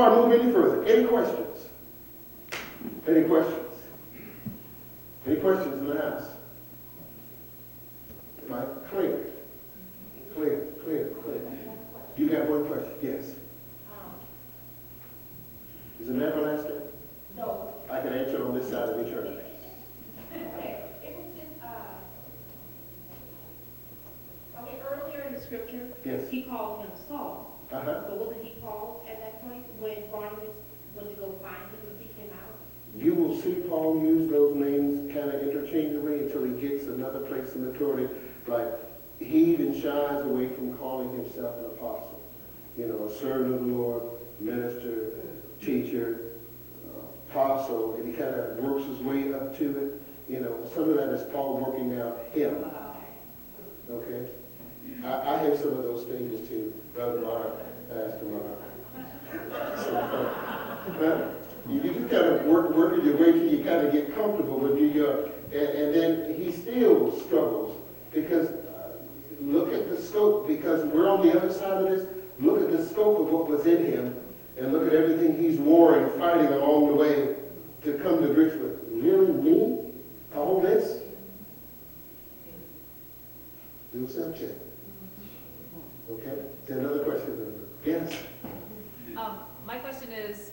I move any further, any questions? Any questions? Any questions in the house? Am I clear? Clear. You got one question? Yes. Is it everlasting? No. I can answer it on this side of eternity. Okay. It was just, earlier in the scripture, Yes. he called him Saul. Uh-huh. But wasn't he Paul at that point when Barnabas went to go find him and seek him out? You will see Paul use those names kind of interchangeably until he gets another place in maturity. Like, he even shies away from calling himself an apostle. You know, a servant of the Lord, minister, teacher, apostle, and he kind of works his way up to it. You know, some of that is Paul working out him. Okay? I have some of those stages too, Brother Mark, Pastor Mark. So, you just kind of working your way till you kind of get comfortable with New York. And then he still struggles because look at the scope, because we're on the other side of this. Look at the scope of what was in him and look at everything he's warring, fighting along the way to come to grips with. Really, me? All this? Do a self check. Okay? Is there another question? Yes? My question is,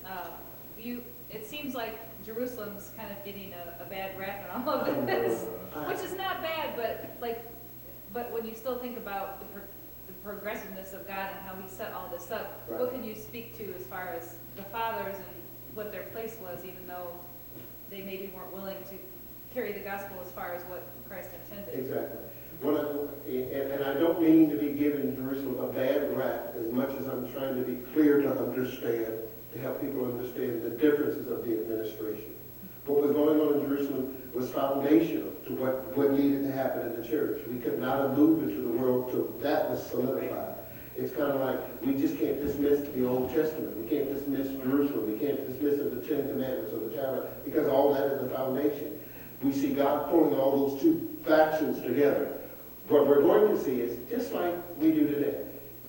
it seems like Jerusalem's kind of getting a bad rap in all of this, which is not bad, but when you still think about the progressiveness of God and how he set all this up, right. What can you speak to as far as the fathers and what their place was, even though they maybe weren't willing to carry the gospel as far as what Christ intended? Exactly. And I don't mean to be giving Jerusalem a bad rap as much as I'm trying to be clear to understand, to help people understand the differences of the administration. What was going on in Jerusalem was foundational to what needed to happen in the church. We could not have moved into the world till that was solidified. It's kind of like we just can't dismiss the Old Testament. We can't dismiss Jerusalem. We can't dismiss the Ten Commandments or the Tabernacle because all that is the foundation. We see God pulling all those two factions together. What we're going to see is just like we do today.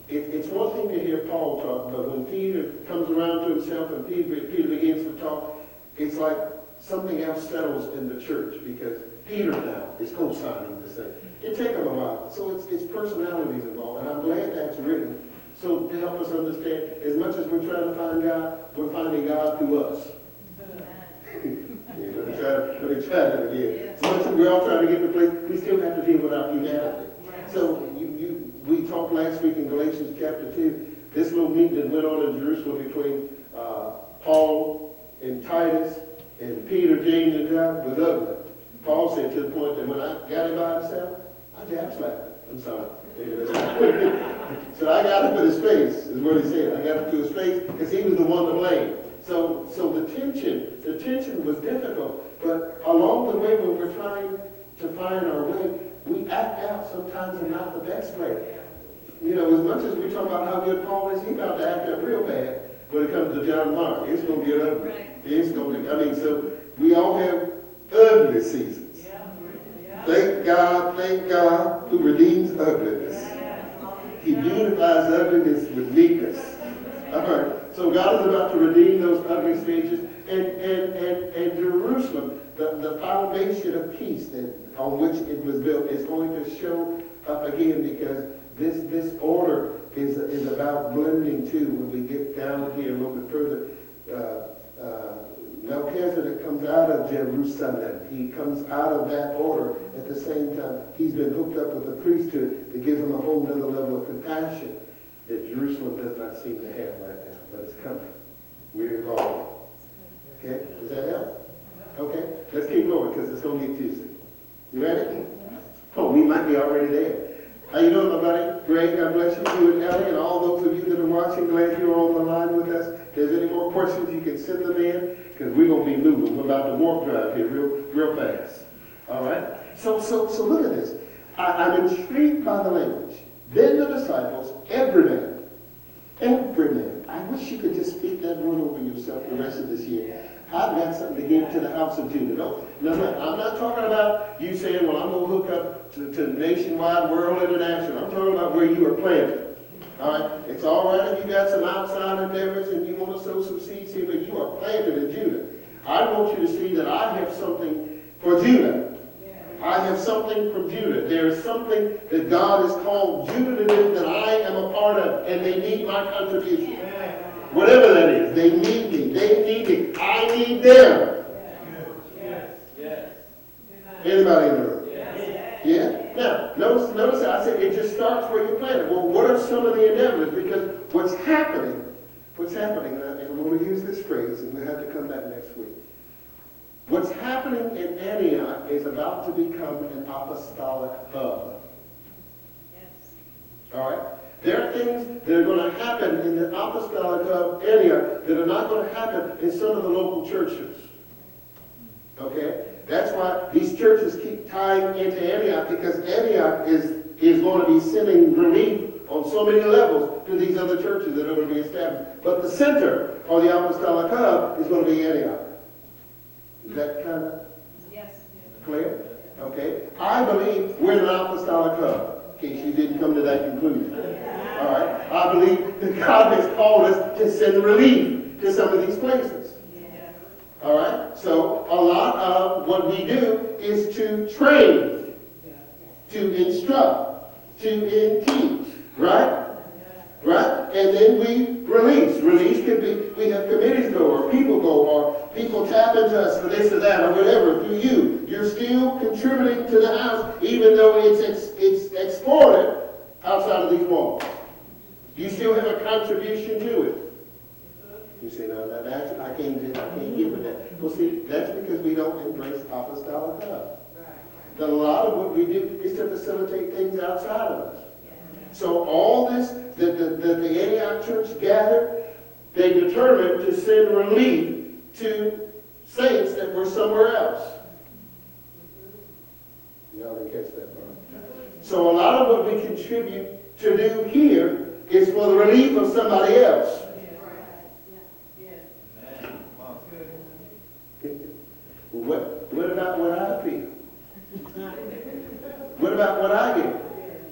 It's one thing to hear Paul talk, but when Peter comes around to himself and Peter begins to talk, it's like something else settles in the church because Peter now is co-signing this thing. It takes him a while. So it's personalities involved, and I'm glad that's written. So to help us understand, as much as we're trying to find God, we're finding God through us. Let me try that again. As much as we're all trying to get to a place, we still have to deal with our humanity. So we talked last week in Galatians chapter 2, this little meeting that went on in Jerusalem between Paul and Titus and Peter, James, and John was ugly. Paul said to the point that when I got him by himself, I jab slapped him. I'm sorry. So I got him in his face, is what he said. I got him to his face because he was the one to blame. So the tension was difficult. But along the way when we're trying to find our way, we act out sometimes in not the best way. You know, as much as we talk about how good Paul is, he's about to act up real bad when it comes to John Mark. It's going to get ugly. Right. It's going to, so we all have ugly seasons. Yeah. Thank God who redeems ugliness. He beautifies ugliness with meekness. All right. So God is about to redeem those ugly stages. And Jerusalem, the foundation of peace on which it was built is going to show up again because this order is about blending too. When we get down here a little bit further, Melchizedek comes out of Jerusalem. He comes out of that order. At the same time, he's been hooked up with a priesthood that gives him a whole other level of compassion that Jerusalem does not seem to have right now, but it's coming. We're involved. Okay? Does that help? Okay? Let's keep going because it's going to get juicy. You ready? Oh, we might be already there. How you doing, my buddy? Great. God bless you and Ellie and all those of you that are watching. Glad you're on the line with us. If there's any more questions, you can send them in because we're going to be moving. We're about to warp drive here real fast. All right? So look at this. I'm intrigued by the language. Then the disciples, every man. I wish you could just speak that word over yourself the rest of this year. I've got something to give to the house of Judah. No, I'm not talking about you saying, well, I'm going to hook up to Nationwide World International. I'm talking about where you are planted. All right? It's all right if you got some outside endeavors and you want to sow some seeds here, but you are planted in Judah. I want you to see that I have something for Judah. I have something from Judah. There is something that God has called Judah to do that I am a part of, and they need my contribution. Whatever that is, they need me. They need me. I need them. Anybody in the room? Yeah? Now, notice I said it just starts where you planted. Well, what are some of the endeavors? Because what's happening, and we'll use this phrase, and we'll have to come back next week. What's happening in Antioch is about to become an apostolic hub. Yes. All right? There are things that are going to happen in the apostolic hub Antioch that are not going to happen in some of the local churches. Okay? That's why these churches keep tying into Antioch, because Antioch is going to be sending relief on so many levels to these other churches that are going to be established. But the center or the apostolic hub is going to be Antioch. Is that kind of clear? Okay. I believe we're an apostolic hub, in case you didn't come to that conclusion. All right. I believe that God has called us to send relief to some of these places. All right. So a lot of what we do is to train, to instruct, to teach. Right? Right? And then we release. Release could be, we have committees go, or people tap into us for this or that, or whatever, through you. You're still contributing to the house, even though it's exported outside of these walls. You still have a contribution to it. You say, no, I can't get with that. Well, see, that's because we don't embrace apostolic hub. A lot of what we do is to facilitate things outside of us. So all this that the Antioch church gathered, they determined to send relief to saints that were somewhere else. Y'all didn't catch that part. So a lot of what we contribute to do here is for the relief of somebody else. What about what I feel? What about what I get?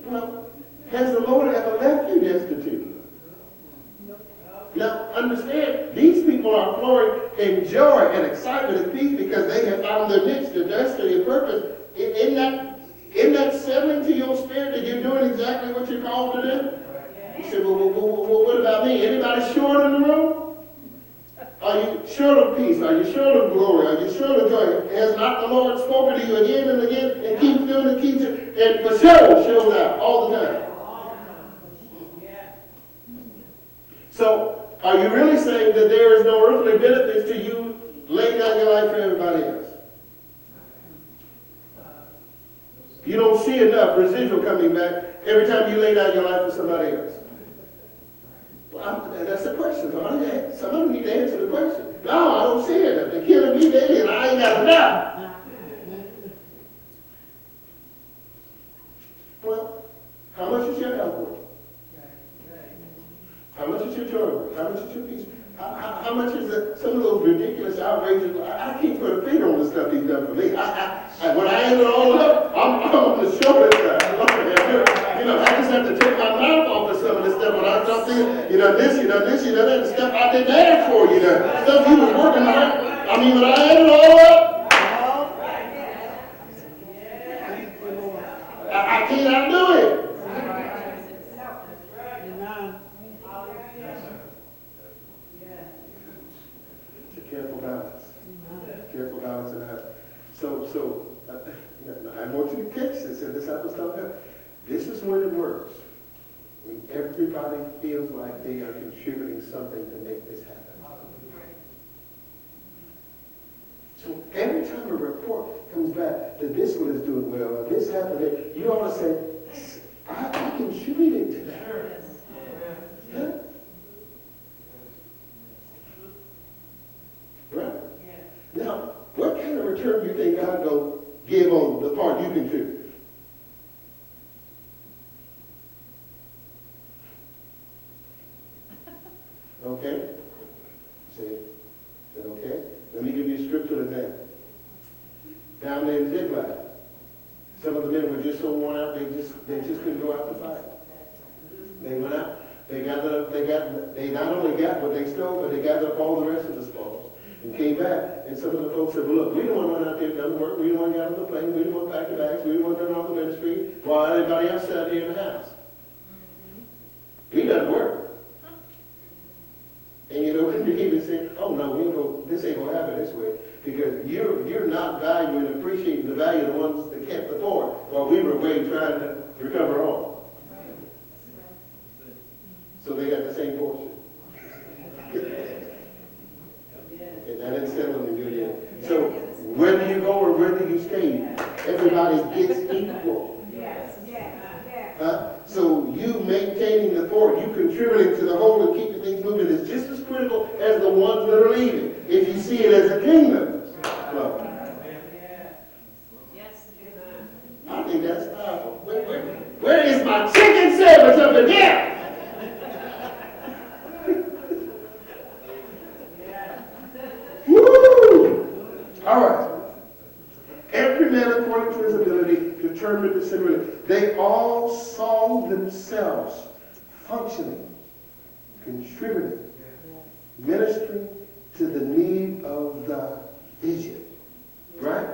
Well, has the Lord ever left you destitute? Now, understand, these people are flowing in joy and excitement and peace because they have found their niche, their destiny, and purpose. Isn't that settling to your spirit that you're doing exactly what you're called to do? You say, well, what about me? Anybody short in the room? Are you short of peace? Are you short of glory? Are you short of joy? Has not the Lord spoken to you again and again and keeps doing it, keeps it, and for sure shows out all the time? So, are you really saying that there is no earthly benefits to you laying down your life for everybody else? You don't see enough residual coming back every time you lay down your life for somebody else. Well, that's the question. Somebody need to answer the question. No, I don't see it. They're killing me daily and I ain't got enough. Well, how much is your health worth? How much is your joy worth? How much is your peace? How much is some of those ridiculous, outrageous, I can't put a finger on the stuff he's done for me. When I add it all up, I'm on the shoulder side. I just have to take my mouth off of some of this stuff when I start thinking, you done this, that, and stuff I didn't ask for, stuff you was working hard. I mean, when I add it all up, I can't outdo it. Careful balance. Careful balance in the house. So I want you to catch this, and this apostolic. This is when it works. When everybody feels like they are contributing something to make this happen. So every time a report comes back that this one is doing well, or this happened, you ought to say, I contributed to that. Huh? Right? Now, what kind of return do you think God will give on the part you contribute? Okay? See? Is that okay? Let me give you a scripture example. Down there in Ziklag, some of the men were just so worn out, they just couldn't go out to fight. They went out. They not only got what they stole, but they gathered up all the rest of the spoils and came back. And some of the folks said, well, look, we don't want to run out there and done work. We don't want to get on the plane. We don't want to pack the bags. We don't want to do all the ministry while everybody else sat here in the house. We done work. And you know, when David said, oh no, this ain't going to happen this way. Because you're not valuing and appreciating the value of the ones that kept the fort while we were away trying to recover all. So they got the same portion. And that didn't settle them good yet. So whether you go or whether you stay, everybody gets equal. So you maintaining the fort, you contributing to the whole and keeping things moving is just as critical as the ones that are leaving. If you see it as a kingdom. Well, I think that's powerful. Where is my chicken sandwich up in here? All right. Every man according to his ability determined to similarly. They all saw themselves functioning, contributing, ministering to the need of the vision. Right?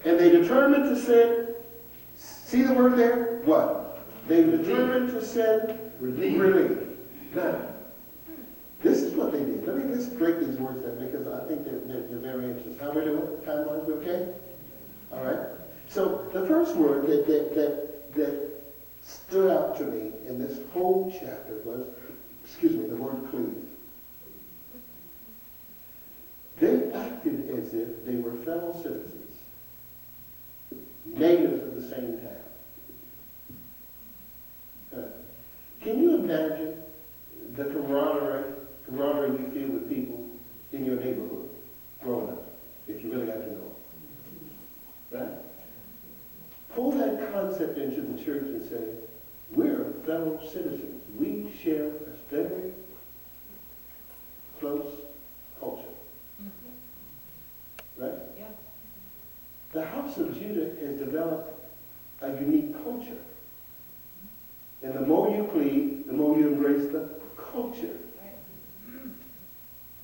And they determined to send, see the word there? What? They determined to send relief. Now, this is what they did. Let's break these words down because I think they're very interesting. How we doing? Time-wise, we okay? All right. So the first word that stood out to me in this whole chapter was, the word cleave. They acted as if they were fellow citizens, natives of the same town. Can you imagine the camaraderie you feel with people in your neighborhood growing up, if you really got to know them? Right? Pull that concept into the church and say, we're fellow citizens. We share a very close culture. Right? Yeah. The house of Judah has developed a unique culture. And the more you cleave, the more you embrace the culture.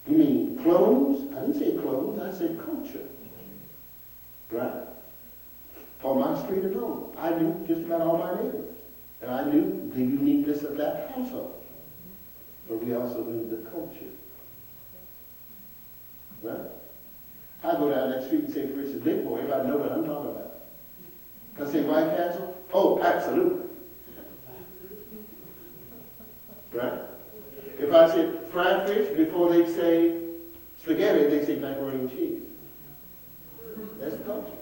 You mean clones? I didn't say clones, I said culture. Right? On my street alone, I knew just about all my neighbors. And I knew the uniqueness of that household. But we also knew the culture. Right? I go down that street and say, for instance, Big Boy, everybody know what I'm talking about. I say White Castle? Oh, absolutely. Right? If I said fried fish, before they say spaghetti, they say macaroni and cheese. That's the culture.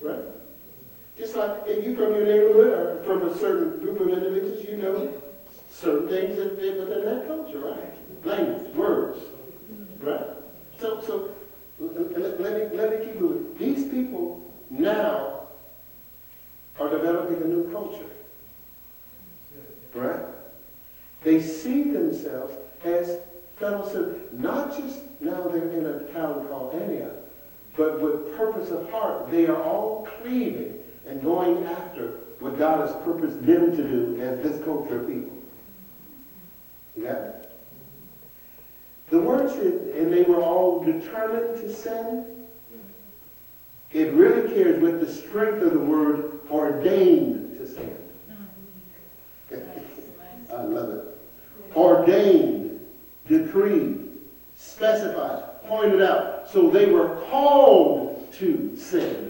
Right? Just like if you from your neighborhood or from a certain group of individuals, you know certain things that fit within that culture, right? Language, words, right? So let me keep moving. These people now are developing a new culture, right? They see themselves as fellow citizens. Not just now they're in a town called Antioch, but with purpose of heart. They are all cleaving and going after what God has purposed them to do as this culture of people. You got it? The word said, and they were all determined to send. It really carries with the strength of the word ordained to send. I love it. Ordained, decreed, specified, pointed out. So they were called to send.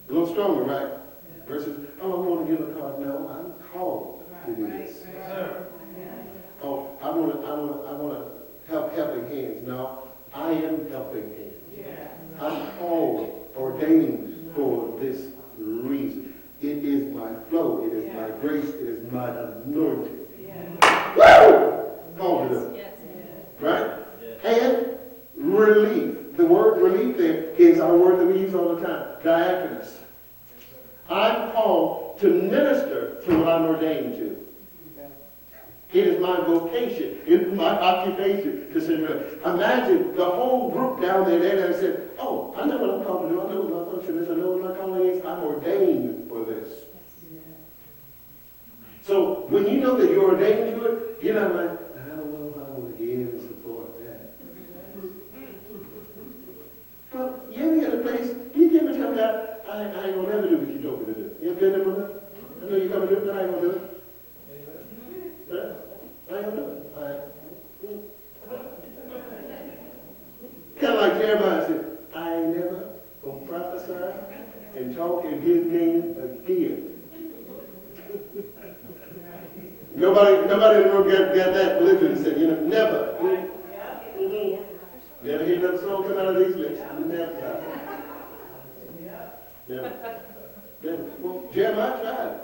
A little stronger, right? Versus, oh, I want to give a card. No, I'm called to do this. Oh, I want to help helping hands. No, I am helping hands. I'm called, ordained for this reason. It is my flow. It is my grace. It is my anointing. Woo! Called to do it. Right? And relief. The word relief there is our word that we use all the time. Diaconus. I'm called to minister to what I'm ordained to. It is my vocation. It is my occupation to send relief. Imagine the whole group down there that said, oh, I know what I'm called to ordained for this. So when you know that you're ordained to it, you're not like, I don't know if I want to give and support that. Well, you ever get a place, you ever tell God, I ain't gonna never do what you told me to do. You ever been there for that? I know you're gonna do it, but I ain't gonna do it. Huh? I ain't gonna do it. Kind of like Jeremiah said, I ain't never gonna prophesy and talk in his name again. Nobody in the room got that religion and said, you know, never. Never hear another song come out of these lips. Never. Never. Well, Jeremiah tried.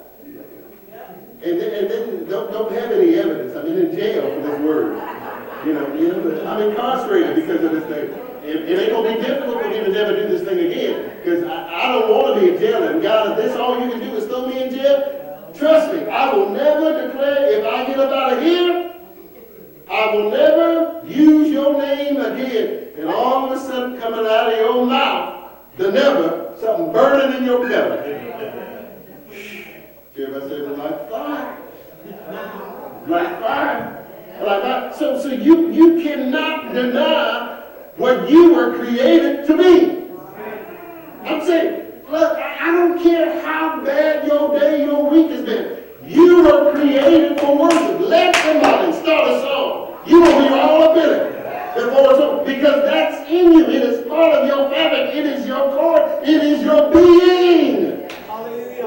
And then don't have any evidence. I'm in jail for this word. I'm incarcerated because of this thing. It ain't going to be difficult for me to never do this thing again because I don't want to be in jail. And God, if this all you can do is throw me in jail, trust me, I will never declare, if I get up out of here, I will never use your name again. And all of a sudden coming out of your mouth, the never, something burning in your belly. Everybody say, like fire. Like fire. Like fire. So you cannot deny what you were created to be. I'm saying, look, I don't care how bad your day, your week has been. You were created for worship. Let somebody start a song. You will be all up in it. Because that's in you. It is part of your fabric. It is your core. It is your being. Hallelujah.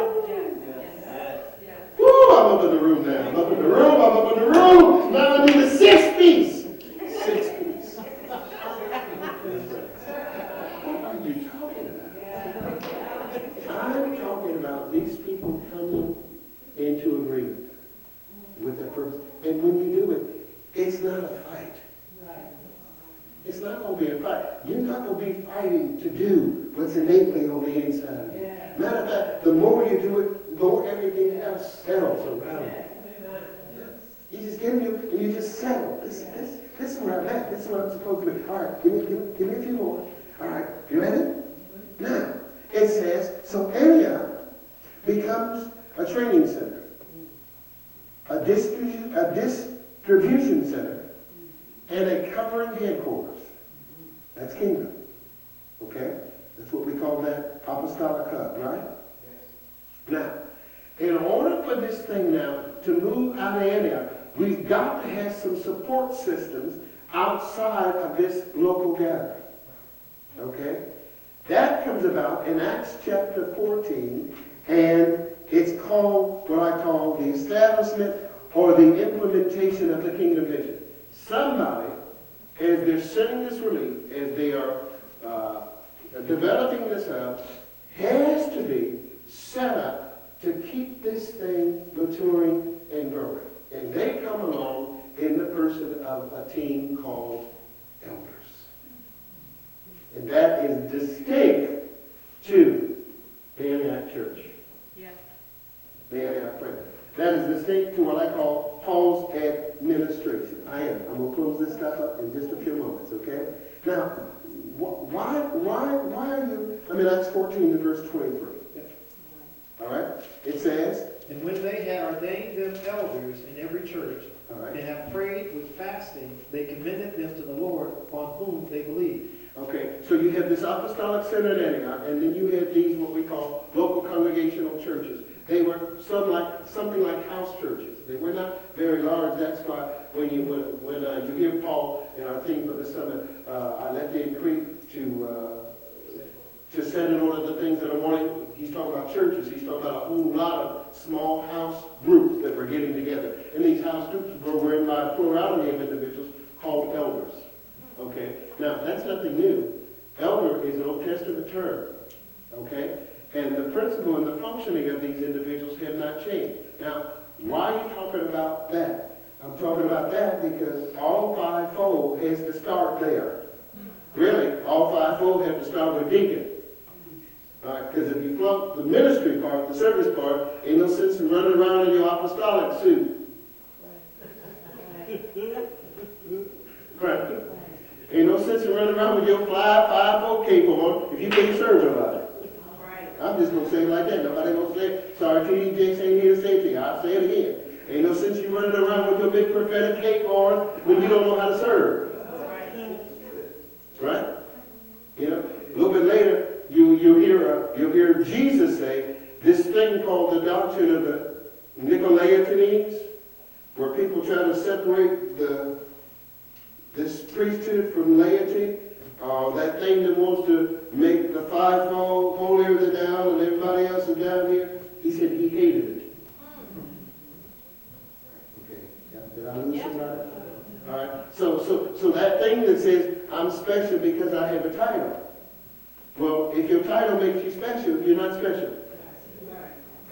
Woo, I'm up in the room now. I'm up in the room. I'm up in the room. Now I need a 6-piece. 6-piece. What are you talking about? I'm talking about these people coming into agreement with their purpose. And when you do it, it's not a fight. It's not going to be a fight. You're not going to be fighting to do what's innately on the inside of you. Matter of fact, the more you do it, the more everything else settles around it. You just get in you and you just settle. This is where I'm at. This is where I'm supposed to be. All right, give me a few more. All right, you ready? Now, it says, so Antioch becomes a training center, a distribution center, and a covering headquarters. That's kingdom. Okay? That's what we call that apostolic hub, right? Now, in order for this thing now to move out of Antioch, we've got to have some support systems outside of this local gathering. Okay? That comes about in Acts chapter 14, and it's called what I call the establishment or the implementation of the kingdom vision. Somebody, as they're sending this relief, as they are developing this hub, has to be set up to keep this thing maturing and growing. And they come along in the person of a team called elders. And that is distinct to the Antioch church. Yeah. The Antioch prayer. That is distinct to what I call Paul's administration. I'm going to close this stuff up in just a few moments, okay? Now, why are you, Acts 14 and verse 23. All right? It says, and when they had ordained them elders in every church, right, and have prayed with fasting, they commended them to the Lord on whom they believed. Okay, so you have this apostolic center at Antioch, and then you have these what we call local congregational churches. They were something like house churches. They were not very large. That's why when you hear Paul in our theme for this summer, I left the creek to send in order the things that are wanting. He's talking about churches. He's talking about a whole lot of small house groups that were getting together. And these house groups were in by a plurality of individuals called elders. Okay? Now, that's nothing new. Elder is an Old Testament term. Okay? And the principle and the functioning of these individuals have not changed. Now, why are you talking about that? I'm talking about that because all fivefold has to start there. Really, all fivefold have to start with deacon. All right, because if you flunk the ministry part, the service part, ain't no sense in running around in your apostolic suit. Right. Ain't no sense in running around with your fivefold cape on if you can't serve nobody. I'm just gonna say it like that. Nobody gonna say it. Sorry, T.D. Jakes ain't here to say it to you. I'll say it again. Ain't no sense you running around with your big prophetic cape on when you don't know how to serve. Right? You know, a little bit later, you'll hear Jesus say this thing called the doctrine of the Nicolaitans, where people try to separate this priesthood from laity. That thing that wants to make the fivefold holier than thou and everybody else is down here. He said he hated it. Okay, did I lose somebody? All right. So that thing that says I'm special because I have a title. Well, if your title makes you special, you're not special.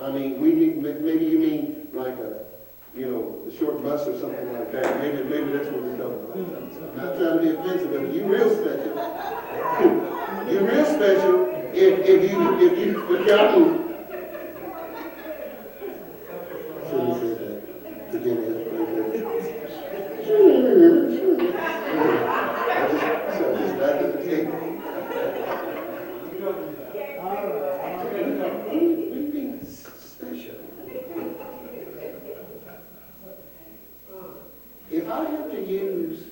I mean, maybe you mean like a short bus or something like that. Maybe that's what we're talking about. I'm not trying to be offensive, but you're real special. You're real special if you forgotten. Shouldn't say that. Forgive me. Just back at the table. What do you mean special? If I have to use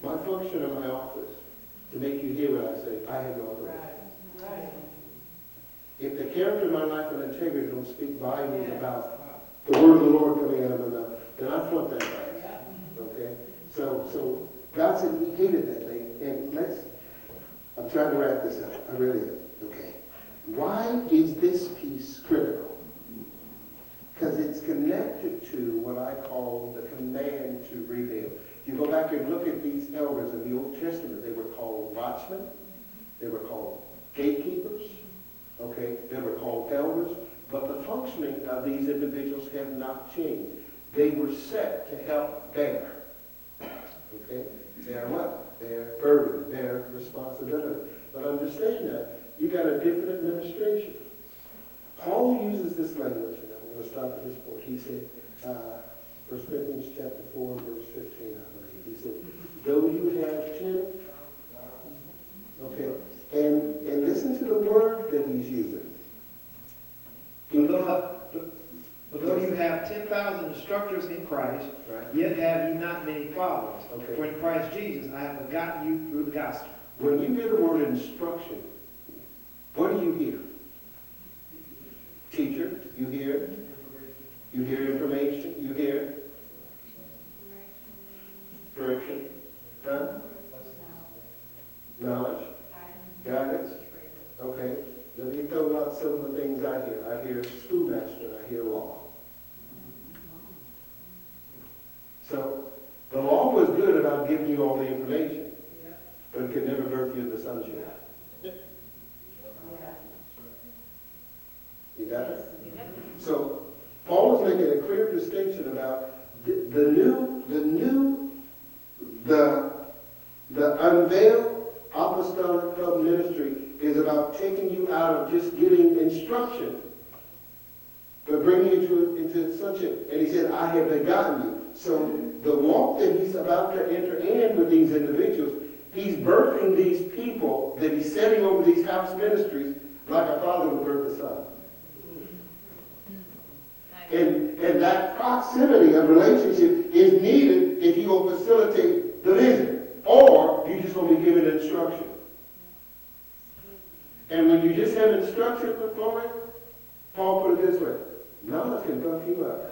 my function in my office to make you hear what I say, I have no authority. Right. If the character of my life and integrity don't speak volumes about the word of the Lord coming out of my mouth, then I flunk that class. Okay? So God said he hated that thing. And I'm trying to wrap this up. I really am. Okay. Why is this piece critical? Because it's connected to what I call the command to reveal. If you go back and look at these elders in the Old Testament, they were called watchmen, they were called gatekeepers, okay, they were called elders, but the functioning of these individuals have not changed. They were set to help bear, okay? Bear what? Their burden, their responsibility. But understand that, you got a different administration. Paul uses this language. I'm going to stop at this point. He said, 1 Corinthians chapter 4, verse 15, I believe. He said, though you have 10, okay, and listen to the word that he's using. But though you have 10,000 instructors in Christ, right, yet have ye not many followers. Okay. For in Christ Jesus I have begotten you through the gospel. When you hear the word instruction, what do you hear? Teacher, you hear? You hear information? You hear? Correction? Huh? Knowledge? Guidance? Okay. Let me throw out some of the things I hear. I hear schoolmaster. I hear law. So, the law was good about giving you all the information, but it could never birth you the sonship. You got it? So, Paul is making a clear distinction about the unveiled apostolic club ministry is about taking you out of just getting instruction, but bringing you into sonship. And he said, I have begotten you. So the walk that he's about to enter in with these individuals, he's birthing these people that he's setting over these house ministries like a father would birth a son. And that proximity of relationship is needed if you're going to facilitate the vision, or you're just going to be given instruction. And when you just have instruction for it, Paul put it this way, knowledge can buff you up.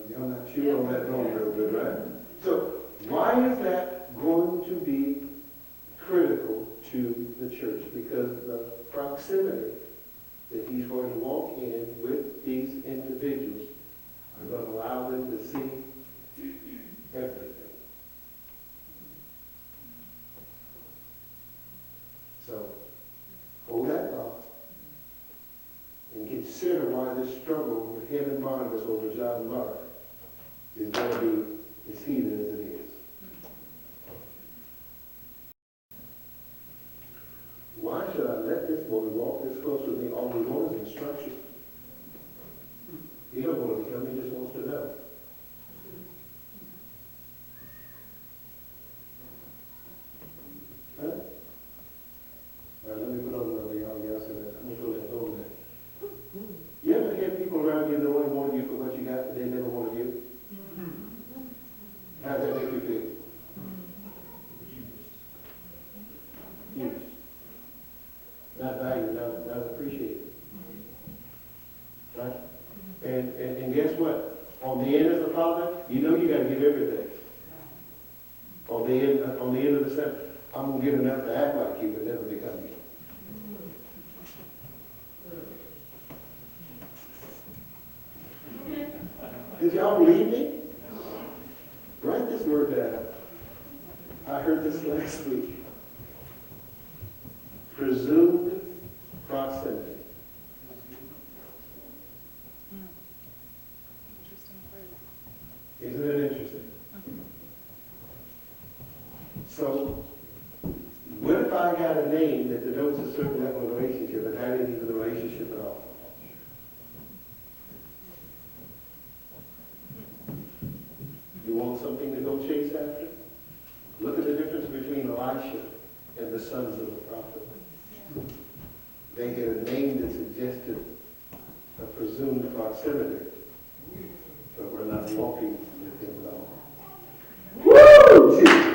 Y'all not chewing on that bone real good, right? So why is that going to be critical to the church? Because the proximity that he's going to walk in with these individuals are going to allow them to see everything. So, hold that thought and consider why this struggle with him and Barnabas over John and Mark is going to be as heated as it is. Why should I let this boy walk this close with me? All we want is instruction. He don't want to become, he just wants to know. Huh? people around you know and want you for what you got, but they never wanted you? How does that make you feel? Used. Not valued, not appreciated. Right? And guess what? On the end as a father, you know you got to give everything. On the end of the sentence, I'm going to give enough to act like you, but never become you. Did y'all believe me? Write this word down. I heard this last week. Presumed proximity. Isn't it interesting? So, what if I got a name that denotes a certain level of relationship, but that ain't even the relationship at all? You want something to go chase after? Look at the difference between Elisha and the sons of the prophet. They had a name that suggested a presumed proximity, but we're not walking with him at all. Woo!